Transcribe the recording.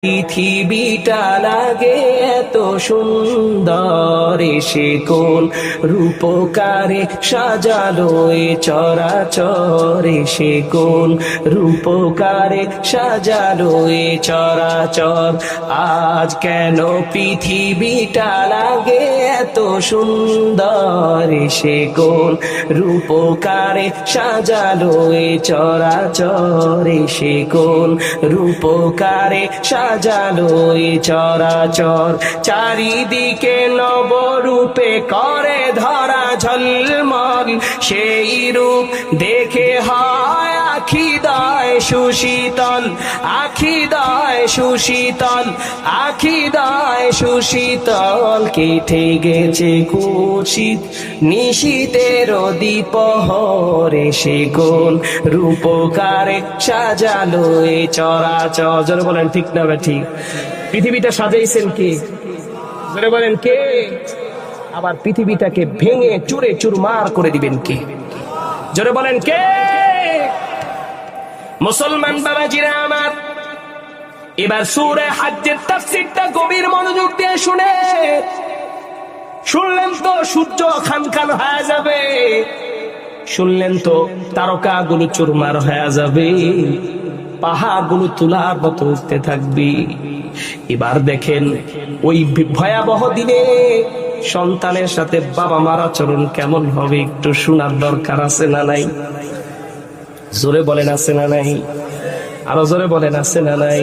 পৃথিবীটা লাগে এত সুন্দর, সে কোন রূপকারে সাজালো এ চরাচর, সে কোন রূপকারে সাজালো এ চরাচর। আজ কেন পৃথিবীটা লাগে এত সুন্দর, সে কোন রূপকারে সাজালো এ চরাচর, সে কোন রূপকারে সাজালো এ চরাচর। চারিদিকে নবরূপে করে ধরা ঝলমল, সেই রূপ দেখে হয় আখি দায় সুশীতল, আখি দায় সুশীতল, আখি দায় সুশীতল। কেটে গেছে কুৎসিত নিশীতের দ্বিপ্রহরে, সে কোন রূপকারে সাজালো এ চরাচর। জোরে বলেন ঠিক না ঠিক? পৃথিবীটা সাজাইছেন কে? জোরে বলেন কে? আবার পৃথিবীটাকে ভেঙে চুরে চুরমার করে দিবেন কে? জোরে বলেন কে? মুসলমান বাবাজিরা আমার, এবার সূরা হজ্জের তাফসীরটা গভীর মনোযোগ দিয়ে শুনে শুনলেন তো সূর্য খানখান হয়ে যাবে, শুনলেন তো তারকাগুলো চুরমার হয়ে যাবে, পাহাড়গুলো তুলার মতো উঠতে থাকবে। এবার দেখেন ওই ভয়াবহ দিনে সন্তানের সাথে বাবা মার আচরণ কেমন হবে একটু শোনার দরকার আছে না নাই? জোরে বলেন আছে না নাই? আরো জোরে বলেন আছে না নাই?